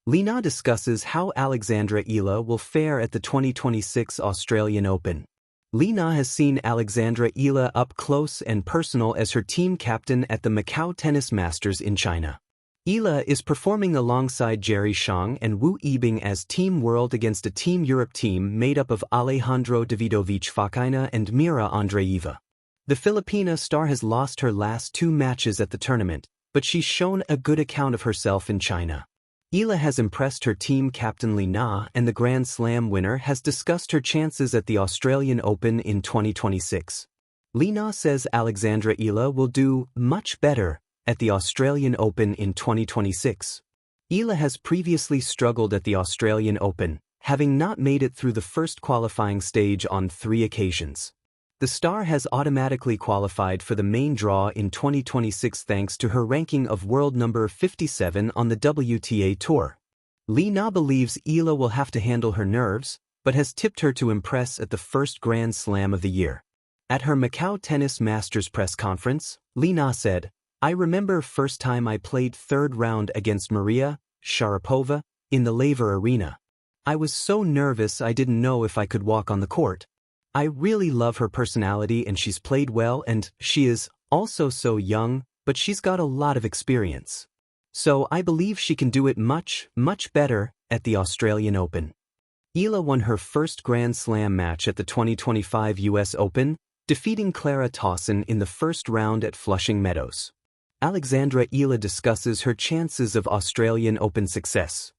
Lina discusses how Alexandra Eala will fare at the 2026 Australian Open. Lina has seen Alexandra Eala up close and personal as her team captain at the Macau Tennis Masters in China. Eala is performing alongside Jerry Shang and Wu Yibing as Team World against a Team Europe team made up of Alejandro Davidovich Fokina and Mira Andreeva. The Filipina star has lost her last 2 matches at the tournament, but she's shown a good account of herself in China. Eala has impressed her team captain Lina, and the Grand Slam winner has discussed her chances at the Australian Open in 2026. Lina says Alexandra Eala will do much better at the Australian Open in 2026. Eala has previously struggled at the Australian Open, having not made it through the first qualifying stage on 3 occasions. The star has automatically qualified for the main draw in 2026 thanks to her ranking of world number 57 on the WTA Tour. Lina believes Eala will have to handle her nerves, but has tipped her to impress at the first Grand Slam of the year. At her Macau Tennis Masters press conference, Lina said, "I remember first time I played 3rd round against Maria Sharapova in the Laver Arena. I was so nervous I didn't know if I could walk on the court. I really love her personality and she's played well and she is also so young, but she's got a lot of experience. So I believe she can do it much better at the Australian Open." Eala won her first Grand Slam match at the 2025 US Open, defeating Clara Tauson in the first round at Flushing Meadows. Alexandra Eala discusses her chances of Australian Open success.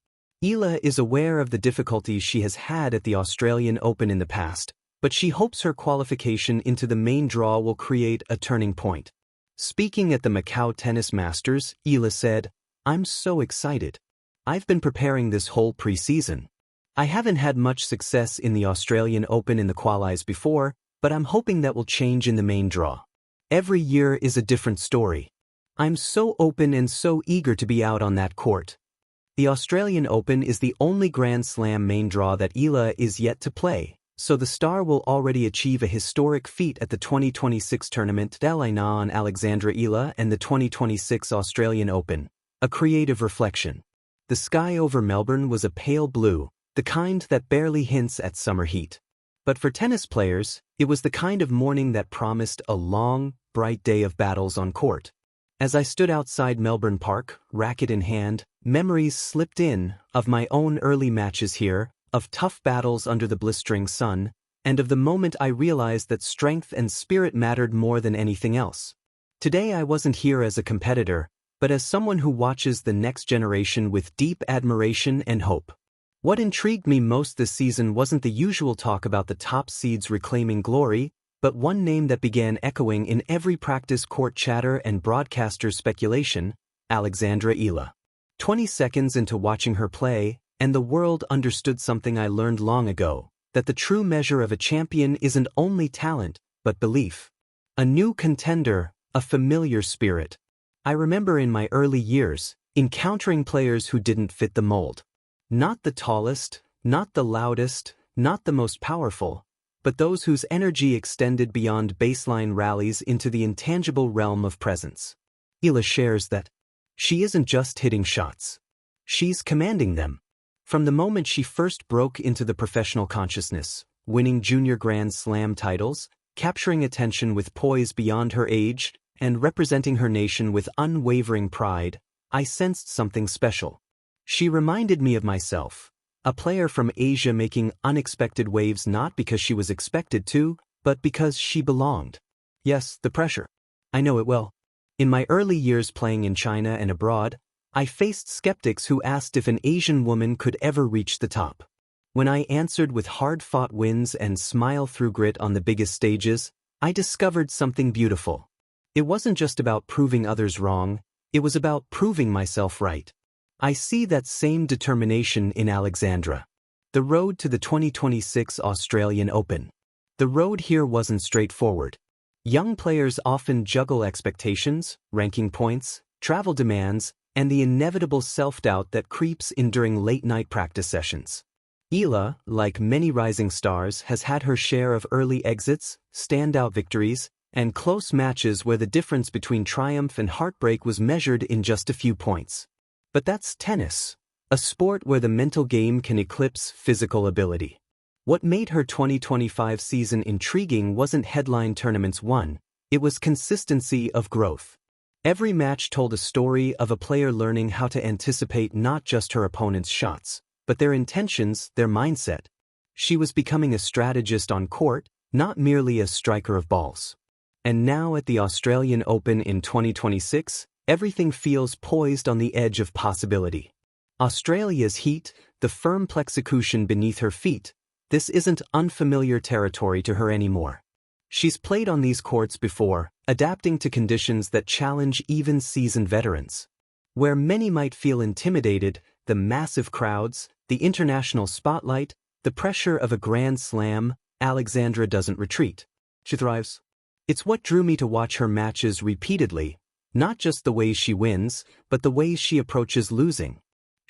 Eala is aware of the difficulties she has had at the Australian Open in the past, but she hopes her qualification into the main draw will create a turning point. Speaking at the Macau Tennis Masters, Eala said, "I'm so excited. I've been preparing this whole pre-season. I haven't had much success in the Australian Open in the qualies before, but I'm hoping that will change in the main draw. Every year is a different story. I'm so open and so eager to be out on that court." The Australian Open is the only Grand Slam main draw that Eala is yet to play, so the star will already achieve a historic feat at the 2026 tournament. Lina on Alexandra Eala and the 2026 Australian Open. A creative reflection. The sky over Melbourne was a pale blue, the kind that barely hints at summer heat. But for tennis players, it was the kind of morning that promised a long, bright day of battles on court. As I stood outside Melbourne Park, racket in hand, memories slipped in of my own early matches here, of tough battles under the blistering sun, and of the moment I realized that strength and spirit mattered more than anything else. Today I wasn't here as a competitor, but as someone who watches the next generation with deep admiration and hope. What intrigued me most this season wasn't the usual talk about the top seeds reclaiming glory, but one name that began echoing in every practice court chatter and broadcaster speculation: Alexandra Eala. 20 seconds into watching her play, and the world understood something I learned long ago, that the true measure of a champion isn't only talent, but belief. A new contender, a familiar spirit. I remember in my early years, encountering players who didn't fit the mold. Not the tallest, not the loudest, not the most powerful, but those whose energy extended beyond baseline rallies into the intangible realm of presence. Eala shares that she isn't just hitting shots. She's commanding them. From the moment she first broke into the professional consciousness, winning junior Grand Slam titles, capturing attention with poise beyond her age, and representing her nation with unwavering pride, I sensed something special. She reminded me of myself. A player from Asia making unexpected waves not because she was expected to, but because she belonged. Yes, the pressure. I know it well. In my early years playing in China and abroad, I faced skeptics who asked if an Asian woman could ever reach the top. When I answered with hard-fought wins and smile-through grit on the biggest stages, I discovered something beautiful. It wasn't just about proving others wrong, it was about proving myself right. I see that same determination in Alexandra. The road to the 2026 Australian Open. The road here wasn't straightforward. Young players often juggle expectations, ranking points, travel demands, and the inevitable self-doubt that creeps in during late-night practice sessions. Eala, like many rising stars, has had her share of early exits, standout victories, and close matches where the difference between triumph and heartbreak was measured in just a few points. But that's tennis. A sport where the mental game can eclipse physical ability. What made her 2025 season intriguing wasn't headline tournaments won, it was consistency of growth. Every match told a story of a player learning how to anticipate not just her opponent's shots, but their intentions, their mindset. She was becoming a strategist on court, not merely a striker of balls. And now at the Australian Open in 2026, everything feels poised on the edge of possibility. Australia's heat, the firm plexicushion beneath her feet, this isn't unfamiliar territory to her anymore. She's played on these courts before, adapting to conditions that challenge even seasoned veterans. Where many might feel intimidated, the massive crowds, the international spotlight, the pressure of a Grand Slam, Alexandra doesn't retreat. She thrives. It's what drew me to watch her matches repeatedly, not just the ways she wins, but the ways she approaches losing.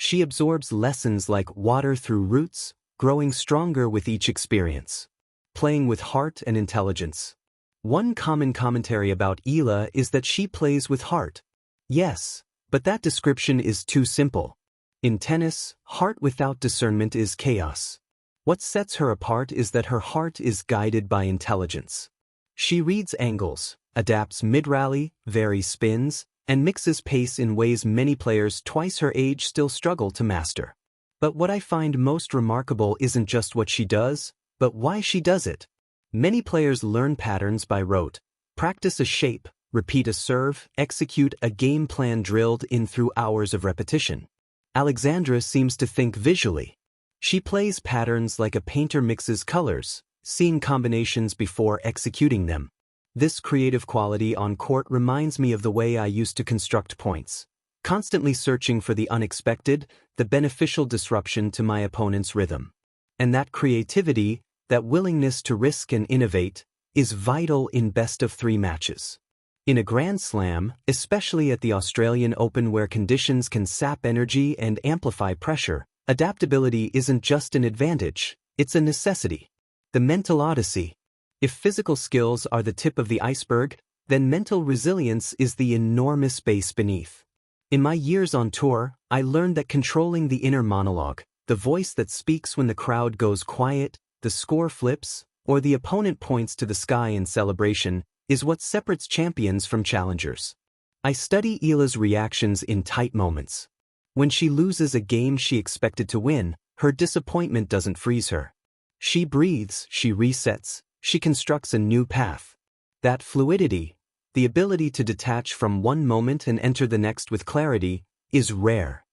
She absorbs lessons like water through roots, growing stronger with each experience. Playing with heart and intelligence. One common commentary about Eala is that she plays with heart. Yes, but that description is too simple. In tennis, heart without discernment is chaos. What sets her apart is that her heart is guided by intelligence. She reads angles, adapts mid-rally, varies spins, and mixes pace in ways many players twice her age still struggle to master. But what I find most remarkable isn't just what she does, but why she does it. Many players learn patterns by rote, practice a shape, repeat a serve, execute a game plan drilled in through hours of repetition. Alexandra seems to think visually. She plays patterns like a painter mixes colors, seeing combinations before executing them. This creative quality on court reminds me of the way I used to construct points, constantly searching for the unexpected, the beneficial disruption to my opponent's rhythm. And that creativity, that willingness to risk and innovate, is vital in best-of-3 matches. In a Grand Slam, especially at the Australian Open where conditions can sap energy and amplify pressure, adaptability isn't just an advantage, it's a necessity. The mental odyssey. If physical skills are the tip of the iceberg, then mental resilience is the enormous base beneath. In my years on tour, I learned that controlling the inner monologue, the voice that speaks when the crowd goes quiet, the score flips, or the opponent points to the sky in celebration, is what separates champions from challengers. I study Eala's reactions in tight moments. When she loses a game she expected to win, her disappointment doesn't freeze her. She breathes, she resets, she constructs a new path. That fluidity, the ability to detach from one moment and enter the next with clarity, is rare.